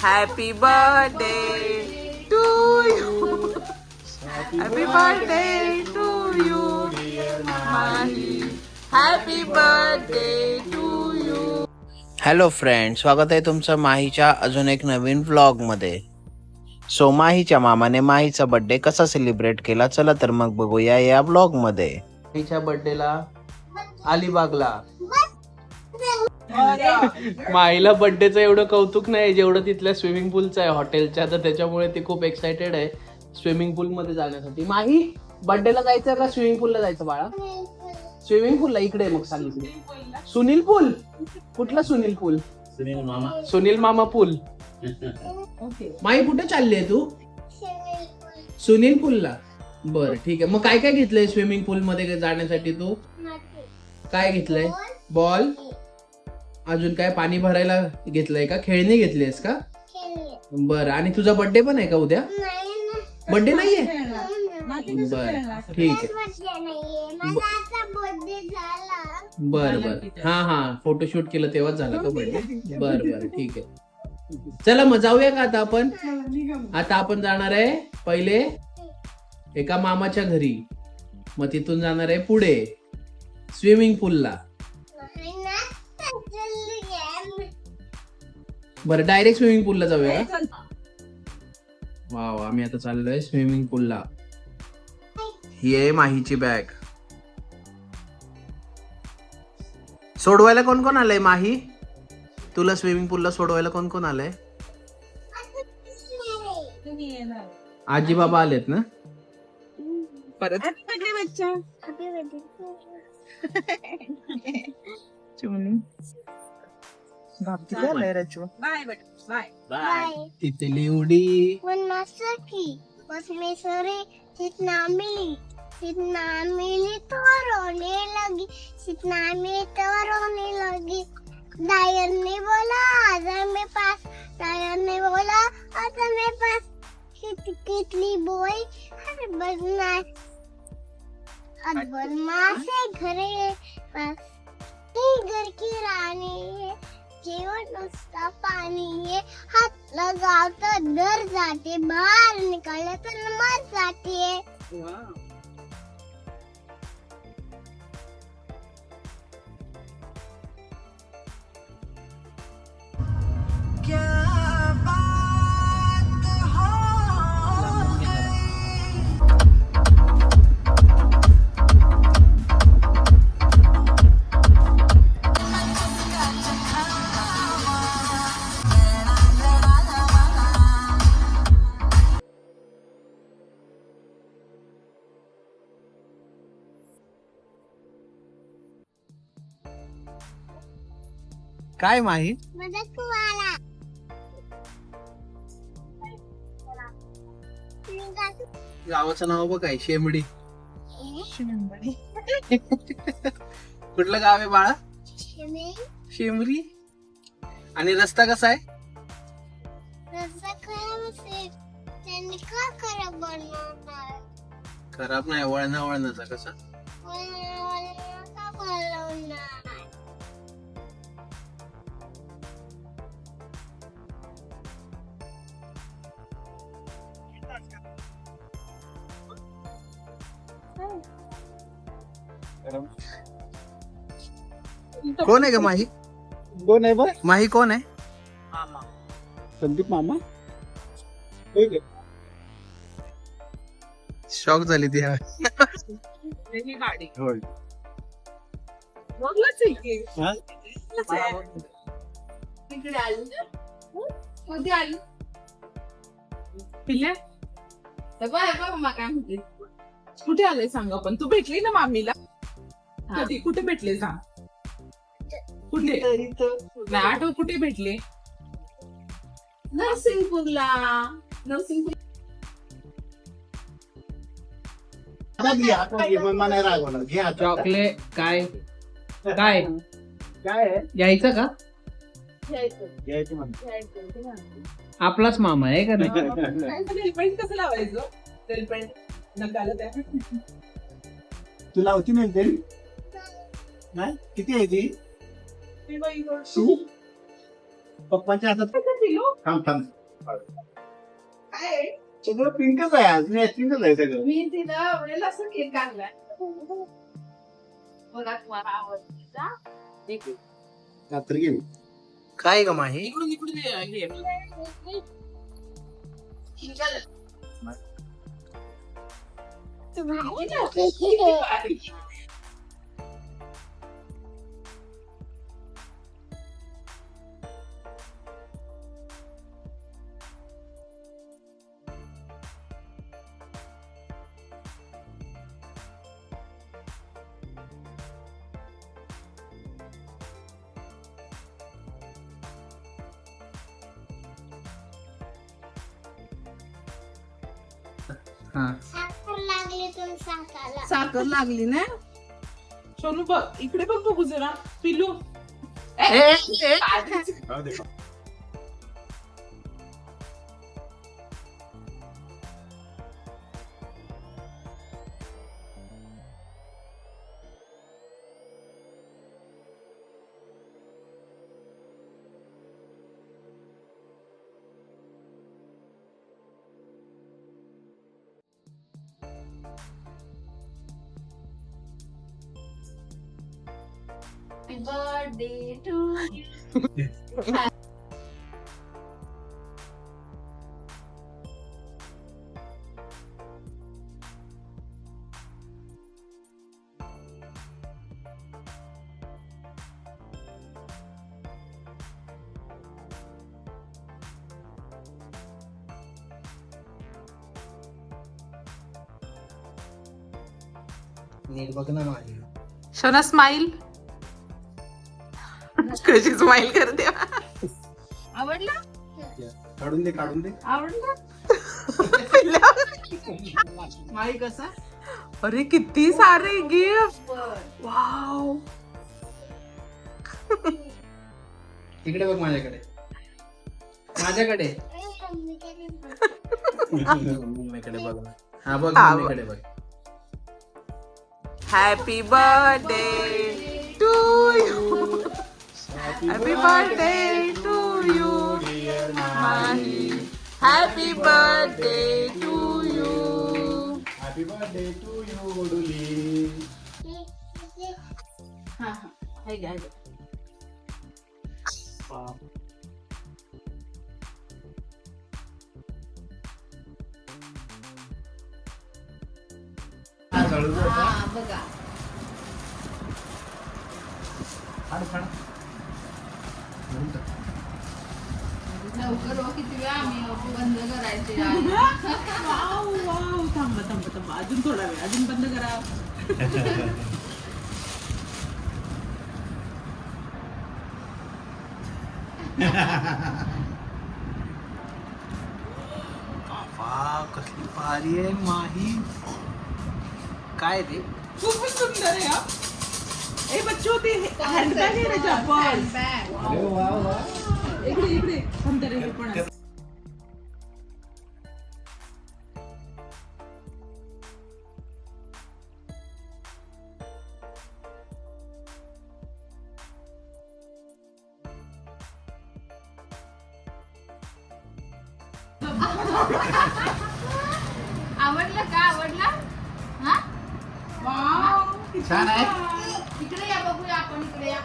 Happy birthday to you. Happy birthday to you Mahi. Happy birthday to you. Hello friend, स्वागत आहे तुमचं माहीच्या अजून एक नवीन व्लॉग मध्ये. सो माहीच्या मामाने माहीचा बर्थडे कसा सेलिब्रेट केला, चला तर मग बघूया या व्लॉग मध्ये. माहीच्या बर्थडेला अलिबागला माहीला बर्थडेचं एवढं कौतुक नाही जेवढं तिथल्या स्विमिंग पूलचं आहे हॉटेलच्या, तर त्याच्यामुळे ती खूप एक्साइटेड आहे स्विमिंग पूल मध्ये जाण्यासाठी. माही, बर्थडेला जायचं का स्विमिंग पूलला जायचं बाळा? स्विमिंग पूलला इकडे मग सांगितलं. सुनील पूल? कुठला सुनील पूल? सुनील मामा पूल. माही कुठे चालली आहे तू? सुनील पूलला. बर ठीक आहे. मग काय काय घेतलंय स्विमिंग पूल मध्ये जाण्यासाठी तू? काय घेतलंय? बॉल, अजून काय पाणी भरायला घेतलंय का? खेळणी घेतलीस का? बरं. आणि तुझा बर्थडे पण आहे का उद्या? बर्थडे नाहीये? बर ठीक आहे. बर बर. हा फोटोशूट केलं तेव्हाच झाला का बर्थडे? बर बर ठीक आहे. चला मग जाऊया का आता आपण? आता आपण जाणार आहे पहिले एका मामाच्या घरी, मग तिथून जाणार आहे पुढे स्विमिंग पूलला. बरं, डायरेक्ट स्विमिंग पूलला जाऊया का? वाव, आम्ही आता चाललोय स्विमिंग पूलला. ही आहे माहीची बॅग. सोडवायला कोण कोण आलंय माही? तुला स्विमिंग पूलला सोडवायला कोण कोण आलंय? आजी बाबा आलेत ना? परत तिथली उडी सितना मिली तो रोने लगी, सितना मिली तो रोने लगी. डायर ने बोला आजा मेरे पास, डायर ने बोला आजा मेरे पास. कितली बोई अरे बदमाश है घरे पास. घर की रानी है, जीवन उसका पानी है. हाथ लगाओ तो डर जाते, बाहर निकाले तो मर जाती है. काय माही? गावाचं नाव बघ काय? शेंबडी. कुठलं गाव आहे बाळा? शेंबरी. आणि रस्ता कसा आहे? खराब नाही, वळणाचा कसा? कोण आहे का माही? कोण आहे बघ? माही कोण आहे? संदीप मामा. शॉक झाली ती. कुठे आले सांग. पण तू भेटली ना मामीला? कधी कुठे भेटले सांग? कुठे नाही आठवत. कुठे भेटले? नरसिंगपूरला. नरसिंगपूर चॉकलेट काय काय काय यायचं का? आपलाच मामा आहे का नाही? तेलपेंट कसं लावायचं? तेलपेंट नकाला त्या. तुला होती नाही तरी? नाही किती आहे ती? पप्पाच्या हातात पिलू थांब थांब काय सगळं पिंकच आहे आज पिंकच आहे सगळं. मी तिला आवडेल असं केक आणलाय बघा तुम्हाला आवडता रात्री गेली काय ग माही इकडून इकडून हे तू भाजी बारीक. हा साखर लागली तुला साखाला. साखर लागली ना सोनू बघ इकडे बघ बघू जरा पिलू बर्थडे टू नीट बघ ना माझी शोना स्माइल कशी स्माइल करते आवडला काढून दे काढून दे. आवडला माई कसा अरे किती सारे गिफ्ट वाव इकडे बघ माझ्याकडे माझ्याकडे मम्मीकडे बघ ना. हा बघ मम्मीकडे बघ happy birthday to you happy birthday to you Mahi happy birthday to you happy birthday to you डुली. हा हा घ्या हा, जळू दे आता. बघा फाड, फाड. घेऊन टाक. लवकर हो, किती वेळा आम्ही बंद करायचे वाव वाव थांबा थांबा थांबा अजून थोडा वेळ अजून बंद करा वाव कसली भारी आहे माही काय ते खूपच सुंदर आहे हा ए बच्चो ते हँडबॅग आहे ना चप्पल अरे वा वा. इकडे इकडे थांब तरी हे पण आहे. आवडलं का आवडला हा वाव किती छान आहे. इकडे या बघूया आपण इकडे या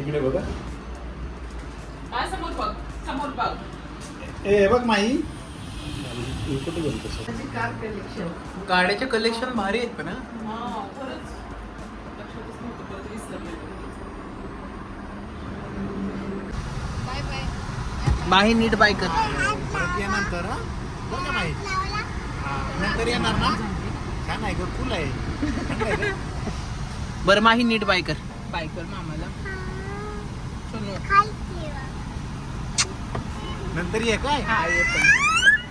इकडे बघा. हा, समोर बघ समोर बघ ए बघ माई कुठे गेली तसं. कार कलेक्शन गाड्याचे कलेक्शन भारी आहेत पण हा. हा खरंच लक्षातच नव्हतं परत विसरले बाय बाय माही नीट बाय कर परत या नंतर हा? बरं का माई हा, नंतर येणार ना. छान आहे ग फुल आहे. छान आहे ग. बरं माही नीट बाय कर बाय कर मामाला नंतर ये काय हा येतो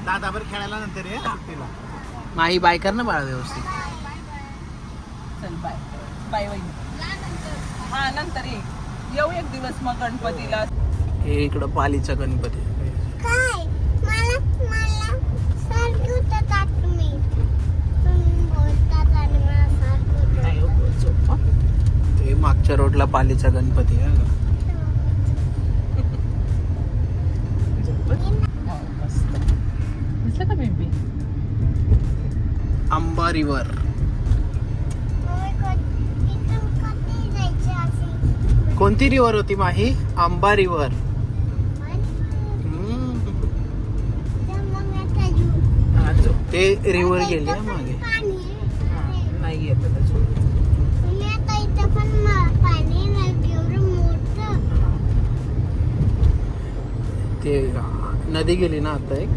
दादाबर खेळायला नंतर ये सुट्टीला. माही बाय कर ना बाळा व्यवस्थित चल बाय बाय वहिनी हा नंतर येऊ एक दिवस मग गणपतीला हे इकडं पालीचा गणपती काय मला मला सारखं होतात तुम्ही बोलतात आणि मला सारखं नाही हो, हे मागच्या रोडला पालीचा गणपती आहे का? मस्त दिसलं का बेबी? आंबा रिव्हर. इथून कधी जायचे असे कोणती रिव्हर होती माही? आंबा रिव्हर. हा जो ते रिव्हर गेले हा मागे. नाही येत आता जो. ते नदी गेली ना आता एक.